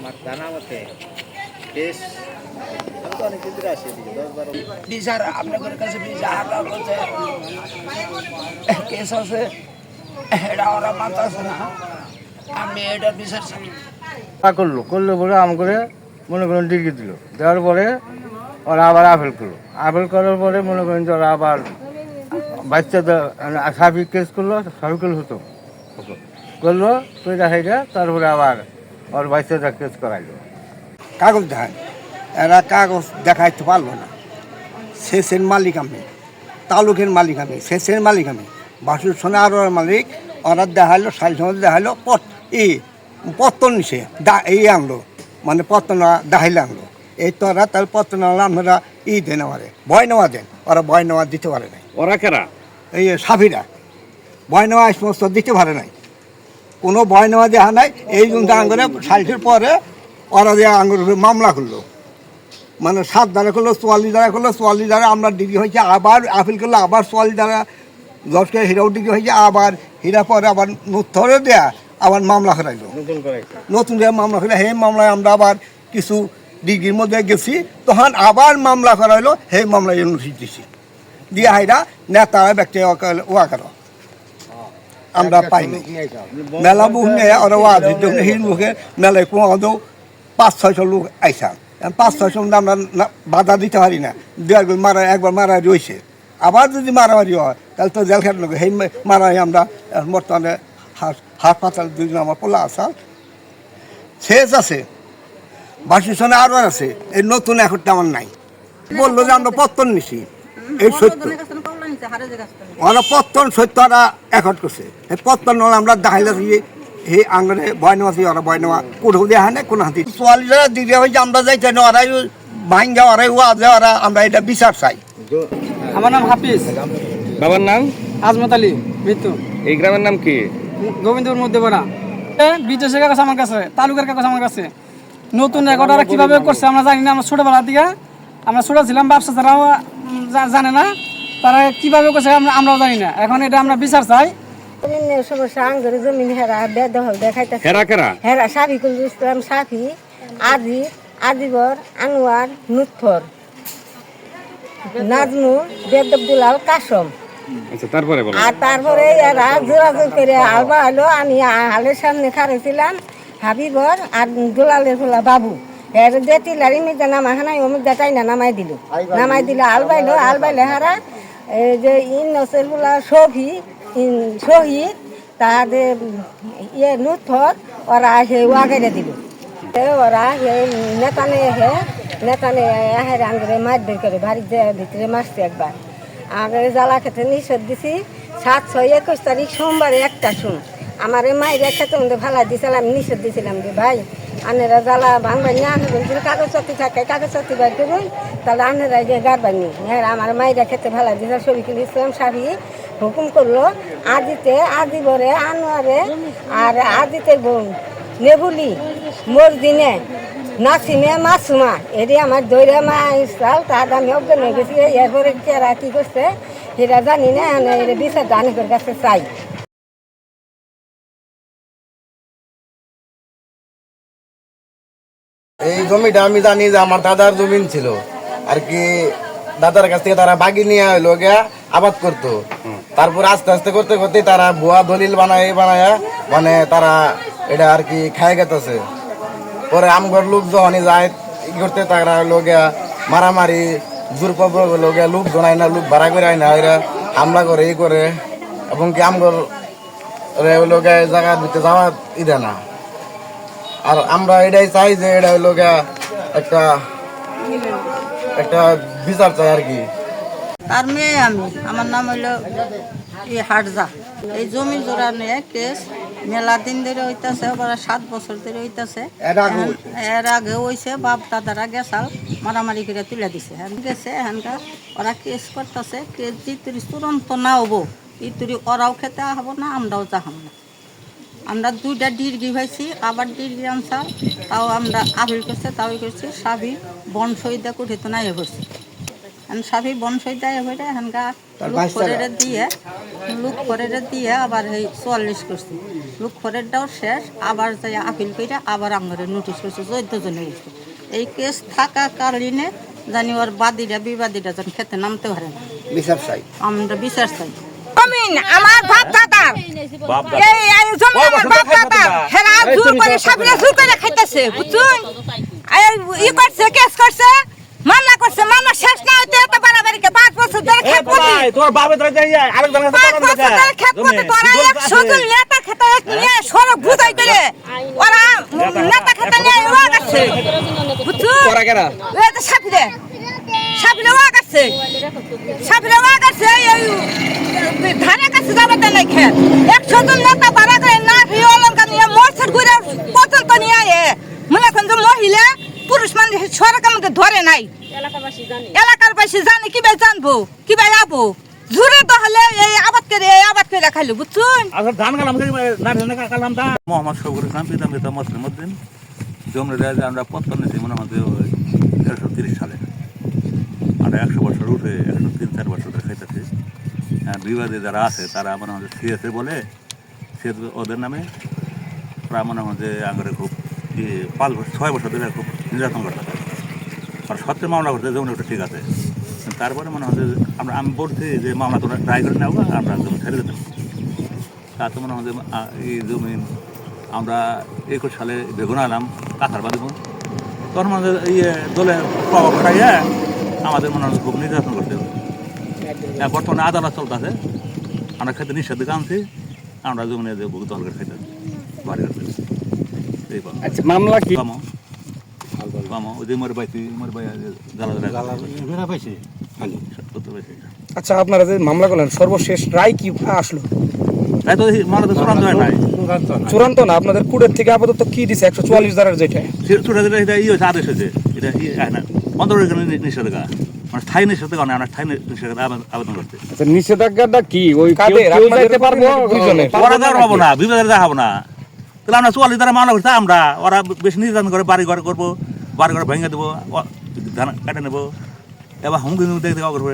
আমার জানা মতে বেশ আমি তো অনেক দিন আসি এদিকে 10-12 বিচার আপনাদের কাছে বিচার করছে কেস আছে এটা ওরা মানতেছে না আমি এটা বিচার চাই করলো বলে আম করে মনে করেন ডিগ্রি দিল দেওয়ার পরে ওরা আবার আপেল করলো আপেল করার পরে মনে করেন যে ওরা আবার বাচ্চাদের সার্বিক কেস করলো সার্ভিকেল হতো করলো তো দেখা তারপরে আবার ওর বাচ্চাদের কেস করাইলো কাগজ দেখায় এরা কাগজ দেখাইতে পারলো না শেষের মালিক আমি তালুকের মালিক আমি শেষের মালিক আমি বাসুর সোনা আর মালিক ওরা দেখাইলো সাইল সমাজ দেখাইলো পত্তন নিছে আনলো মানে পত্তন দেখাইলে আনলো এই তো ওরা তাহলে পত্তন আমরা দেন আমারে ভয় নেওয়া দেন ওরা ভয় নেওয়া দিতে পারে নাই ওরা কেরা এই সাফিরা ভয় নেওয়া সমস্ত দিতে পারে নাই কোনো ভয় নেওয়া দেখা নাই এই জন্য আঙ্গুরে সাইটের পরে ওরা দিয়ে আঙ্গুর মামলা করলো মানে 7 ধারা করলো 44 ধারা করলো 44 ধারা আমরা ডিগ্রি হয়েছে আবার আপিল করলো আবার 44 ধারা 10কে হীরাও ডিগ্রি হয়েছে আবার হীরা পরে আবার ধরে দেয়া আবার মামলা করাইলো নতুন করে মামলা করে সেই মামলায় আমরা আবার কিছু ডিগ্রির মধ্যে গেছি তখন আবার মামলা করাইলো সেই মামলায় নোটিশ দিছি দিয়ে হাইরা নেতা ব্যক্তি ওয়াকার আমরা পাইনি মেলা বহু নিয়ে ওরা ওয়া হির মুখে মেলায় কোনো 500-600 লোক আইসা 500-600 আমরা বাধা দিতে পারি না একবার মারা রয়েছে আবার যদি মারামারি হয় তাহলে তো জেল খাট লোক সেই মারাই আমরা বর্তমানে হাসপাতাল 2 জন আমার পোলা আসা শেষ আছে বাসিসনে আরও আছে এই নতুন একটা আমার নাই বললো যে আমরা পত্তন নিছি এই সত্য ওরা পত্তন সত্য ওরা একট করছে এই পত্তন আমরা দেখাইলে এই আঙ্গনে ভয় নেওয়া ওরা ভয় নেওয়া কোথাও দেখা নেই কোনো হাতি 44 দিকে হয়েছে আমরা যাইতে না ওরাই ভাঙ্গা ওরাই ওরা আমরা এটা বিচার চাই। আমার নাম হাফিজ। বাবার নাম আজমত আলী মৃত্যু। এই গ্রামের নাম কি? গোবিন্দপুর মধ্যপাড়া। বিদেশের কাগজ আমার কাছে, তালুকের কাগজ আমার কাছে। নতুন রেকর্ড ওরা কীভাবে করছে আমরা জানি না। আমরা ছোটোবেলার দিকে আমরা ছোটো ছিলাম, ব্যবসা তারাও জানে না, তারা কীভাবে করছে আমরাও জানি না। এখন এটা আমরা বিচার চাই। সমস্যা আঙ্গুরে জমিন হেরা বেদখল দেখাইতেছে। হেরা সাফিকুল ইসলাম, সাফি, আজিবর, আনোয়ার, নুৎফর, নাজমুল, বেদবদুলাল, কাসম। আর তারপরে এরা জোরাজোর করে আলবা হলো। আমি হালের সামনে খাড়েছিলাম, হাবিবর আর দুলালের ফোলা বাবু এর যে টিলারি মির্জা নামাখানাই ও মির্জা টাইনা নামাই দিল আলবাইলো হারা এই যে ইনসের ফোলা শহীদ তাদের নুৎফর ওরা সে ওয়াগাইলে দিল। ওরা নেতানে হেরে আঙ্গুরে মার বের করে বাড়ির ভিতরে মারছে একবার। আগে জ্বালা খেতে নিষেধ দিছি 7-6-21 তারিখ সোমবারে একটা শুন আমার মায়ের খেতে মধ্যে ভালা দিয়েছিলাম, নিষেধ দিয়েছিলাম যে ভাই আনেরা জ্বালা ভাঙবাই নিয়ে আনবেন, যদি কাগজপত্র থাকে কাগজপত্র বাইর করুন তাহলে আনেরা গিয়ে গাড়বাই নি। হ্যাঁ আমার মায়েরা খেতে ভালা দিয়েছিল। শরীফুল ইসলাম সাফি হুকুম করলো আজিবরে, আনোয়ারে আর আজিতের বোন নেবুলি, মরদিনে, নাসিমে, মাসুমা এটি আমার দৈরা মা ইসাল তার আমি অজ্ঞান হয়ে গেছি। এরপরে কেরা কী করছে সেটা জানি না, বিচার দানিকের কাছে চাই। এই জমিটা আমি জানি যে আমার দাদার জমিন ছিল আর কি। দাদার কাছ থেকে তারা বাগি নিয়ে হইলো গিয়া আবাদ করতো। তারপর আস্তে আস্তে করতে করতে তারা ভুয়া দলিল বানায় মানে তারা এটা আর কি খায় গেতেছে। পরে আমগর লোক যখনই যায় করতে তারা লোকিয়া মারামারি জোরপর লোকিয়া লোক জনায় না, লোক ভাড়া করে আয় না, এরা হামলা করে এই করে এবং কি আমগর লোকে জায়গার ভিতরে যাওয়া দেয় না। আর আমরা এটাই চাই যে এটা হইলো একটা বিচার চাই আর কি। তার মেয়ে আমি, আমার নাম হইল হাটজা। এই জমি জোড়া নিয়ে কেস মেলা দিন ধরে হইতাছে, 7 বছর ধরে হইতাছে। এর আগে হইছে বাপ দাদারা গেছাল মারামারি করে তুলে দিছে, গেছে এখানকার ওরা কেস করতেছে। কেস যেতুরি চূড়ান্ত না হবো ইতুরি ওরাও খেতে হবো না, আমরাও যাহাম না। আমরা 2টা ডিগ্রি পাইছি, আবার ডিগ্রি আনসার তাও আমরা আপিল করছে, তাও করছি। সাবি বন সহিদা কুঠে তো নাই করছি। সাবি বন সহিদা হয়ে এখানকার লুক করে দিয়ে আবার এই 44 করছি। লুকফরেরটাও শেষ, আবার যাই আপিল করে আবার আমাদের নোটিশ করছে 14 জনে গেছে। এই কেস থাকাকালীনে জানি ওর বিবাদীরা যেন খেতে নামতে পারে না। বিচার চাই। আমরা বিচার চাই। আমার বাপ দাদা এই জমি আমার বাপ দাদা হেরা জোর করে সাবিরা জোর করে খাইতেছে বুঝুন ই করছে কেস করছে মামলা করছে মামলা শেষ না হইতে এত বাড়াবাড়ি কে 5 বছর ধরে খেত করছে তোর বাপে ধরে যাই আরেক জনের সাথে 5 বছর ধরে খেত করতে তোরা 100 জন নেতা খেতে নিয়ে সড়ক বুঝাই করে ওরা নেতা খেতে নিয়ে ওয়া গেছে বুঝুন ওরা কেরা এই তো সাবিরা ওয়া গেছে এই ধারে কাছে যাবে না খেত 100 জন নেতা বাড়া করে না ভিও অলঙ্কার নিয়ে মোরছট ঘুরে পর্যন্ত নিয়ে আয়ে মনে করেন যে মহিলা পুরুষ মানুষ সরকার মধ্যে ধরে নাই এলাকার বাসী জানে কিভাবে জানবো কিভাবে যাবো জুড়ে তো হলে এই আবাদ করে খাইলো বুঝছুন আচ্ছা ধান কালাম না কালাম দা মোহাম্মদ শফিকুল ইসলাম পিতা মুসলিম উদ্দিন জমরে যায় আমরা পত্তন নিয়েছি মনে হয় 1930 সালে আমরা 100 বছর উঠে 103-4 বছর ধরে খাইতেছি আর বিবাদী যারা আছে তারা মনে হয় সিএসএ বলে সে ওদের নামে প্রায় মনে হয় যে আগে খুব 5-6 বছর ধরে খুব নির্যাতন করতে থাকে আর সত্যি মামলা করতে যেমন ওটা ঠিক আছে তারপরে মনে হয় যে আমি বলছি যে মামলা তোমরা ট্রাই করে নেবো আমরা জমি ছেড়ে দিতাম তাতে মনে হয় যে এই জমি আমরা 21 সালে বেগুন আলাম কাঁথার বাদি তখন মনে হয় ইয়ে দলে প্রভাব খাইয়া আমাদের মনে হয় খুব নির্যাতন করতে হবে বর্তমানে আদালত চলতেছে আমরা খেতে নিষেধ দিকে আনছি আমরা জমি নিয়ে যে দল করে খাইতে বাড়ি করতে এই আচ্ছা মামলা কি আচ্ছা আপনারা যে মামলা করলেন সর্বশেষ রায় কি আসলো চূড়ান্ত না আপনাদের কোর্টের থেকে আপাতত কি দিছে 144 ধারার যেটা আদেশ হয়েছে এটা নিষেধাজ্ঞা মানে স্থায়ী নিষেধাজ্ঞা না আমরা স্থায়ী নিষেধাজ্ঞা আবেদন করতে নিষেধাজ্ঞাটা কি ওই যেতে পারবো হবো না বিবাদের হবো না তাহলে আমরা 44 ধারা মামলা করতে আমরা ওরা বেশি নির্যাতন করে বাড়ি ঘর করবো বাড়ি ঘর ভেঙে দেবো ধান কাটে নেবো এবার হুমকি দেখতে করবে।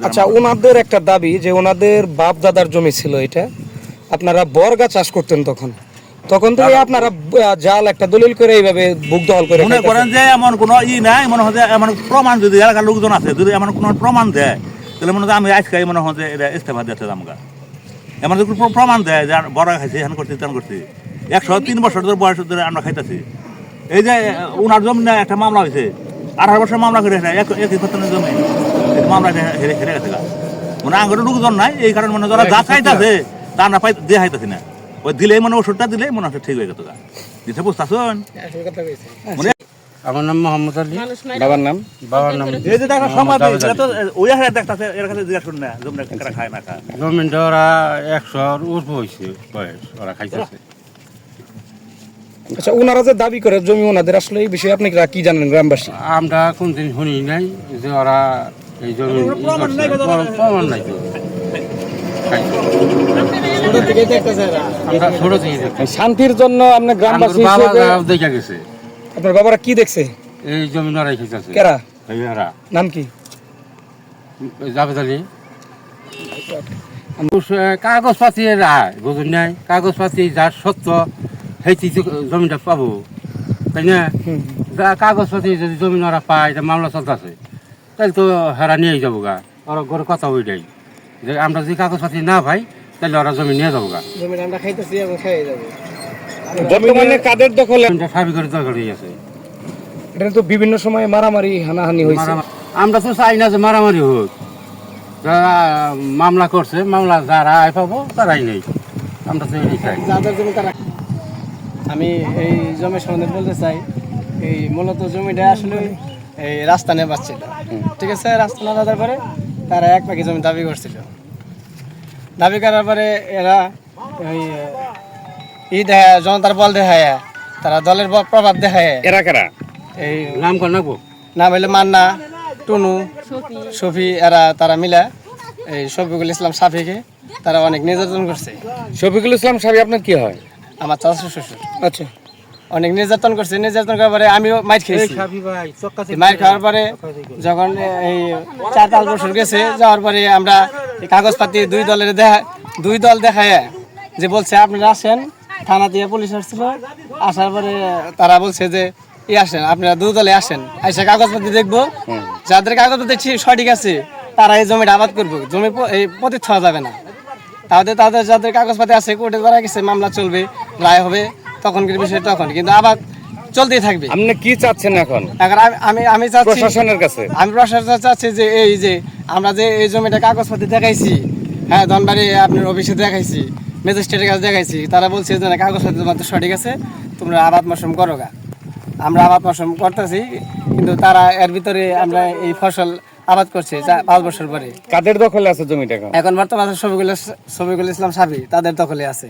আচ্ছা ওনাদের একটা দাবি যে ওনাদের বাপ দাদার জমি ছিল এটা আপনারা বর্গা চাষ করতেন তখন থেকে আপনারা জাল একটা দলিল করে এইভাবে বুক দখল করে মনে করেন যে এমন কোনো নাই মনে হয় যে এমন প্রমাণ যদি এলাকার লোকজন আছে যদি এমন কোনো প্রমাণ দেয় তাহলে মনে হয় আমি আজকে মনে হয় যে এটা ইস্তেফা দিতে আমাকে এমন যদি প্রমাণ দেয় যে বড় খাইছি এখান করছি তেমন করছি 103 বছর ধরে বয়স ধরে আমরা খাইতেছি এই যে ওনার জমি না একটা মামলা হয়েছে 18 বছর মামলা করে একই খতনের জমি মামলা হেরে গেছে মানে আঙ্গুরের লোকজন নাই এই কারণে মনে যারা যা খাইতেছে তা আমরা দিয়ে খাইতেছি না ওই দিলেই মনে ওষুধটা দিলেই মনে হচ্ছে ঠিক হয়ে গেছে দিতে বুঝতেছেন। আমার নাম মোহাম্মদ আলী বাবার নাম এই যে দেখা সমাজ ওই হারে দেখতেছে এর কাছে জিজ্ঞাসা করুন না জমি খায় না খায় জমিটা ওরা 100 উর্ধ্ব হয়েছে বয়স ওরা খাইতেছে। আচ্ছা ওনারা যে দাবি করে জমি ওনাদের আসলে এই বিষয়ে আপনি কি জানেন গ্রামবাসী? আমরা কোনদিন শুনি নাই যে ওরা এই জমি প্রমাণ নাই তো আমরা ছোট থেকে শান্তির জন্য আপনি গ্রামবাসী দেখা গেছে। আপনার বাবারা কি দেখছে? এই জমি নড়াই খেতেছে কেরা নাম কি? জাভেদ আলী। কাগজপাতি রায় বুঝুন নাই কাগজপাতি যার সত্য সেই জমিটা পাবো তাই না কাগজপাতি যদি জমি ওরা পায় মামলা চলতেছে তাহলে তো হেরা নিয়েই যাবো গা ওরা ঘরে কথা ওইটাই যে আমরা যদি কাগজপাতি না পাই তাহলে ওরা জমি নিয়ে যাবো গা বর্তমানে কাদের দখলে সাবি করে দখল হয়ে আছে। এটা তো বিভিন্ন সময় মারামারি হানাহানি হয়েছে আমরা তো চাই না যে মারামারি হোক যারা মামলা করছে মামলা যারা আয় পাবো তারাই নেই আমরা তো এটাই চাই। আমি এই জমি সম্বন্ধে বলতে চাই এই মূলত জমিটা আসলে এই রাস্তা নিয়ে পাচ্ছিল ঠিক আছে রাস্তা না দেওয়ার পরে তারা এক পাখি জমি দাবি করছিল দাবি করার পরে এরা ওই দেখা জনতার বল দেখায় তারা দলের প্রভাব দেখায় এরা কারা এই নাম কর নাকবো নাম হইলে মান্না টুনু শফি এরা তারা মিলা এই শফিকুল ইসলাম সাফিকে তারা অনেক নির্যাতন করছে। শফিকুল ইসলাম সাফি আপনার কি হয়? আমার চাচা শ্বশুর। আচ্ছা অনেক নির্যাতন করছে নির্যাতন করার পরে আমিও মাইর খেয়েছি মাইর খাওয়ার পরে যখন এই 4-5 বছর গেছে যাওয়ার পরে আমরা কাগজপাতি দুই দল দেখায় যে বলছে আপনারা আসেন, থানা দিয়ে পুলিশ আসছিল, আসার পরে তারা বলছে যে আসেন আপনারা দুদলে আসেন, এসে কাগজপত্র দেখবো, যাদের কাগজপত্র সঠিক আছে তারা এই জমিটা আবাদ করবো, জমি এই প্রতি ছোঁয়া যাবে না। তাদের যাদের কাগজপাতি আছে কোর্টে ধরা গেছে, মামলা চলবে, রায় হবে, তখন কিন্তু বিষয় তখন, কিন্তু আবার চলতেই থাকবে। আপনি কি চাচ্ছেন এখন? এখন আমি চাচ্ছি প্রশাসনের কাছে, আমি প্রশাসন চাচ্ছি যে এই যে আমরা যে এই জমিটা কাগজপাতি দেখাইছি, হ্যাঁ ধনবাড়ি আপনার অফিসে দেখাইছি, ম্যাজিস্ট্রেটের কাছে দেখাইছি, তারা বলছে যে কাগজপাতি তোমার সঠিক আছে, তোমরা আবাদ মৌসুম করো গা। আমরা আবাদ মৌসুম করতেছি, কিন্তু তারা এর ভিতরে আমরা এই ফসল আবাদ করছে 5 বছর পরে। কাদের দখলে আছে জমিটা? এখন বর্তমানে শফিকুল ইসলাম সাফি তাদের দখলে আছে।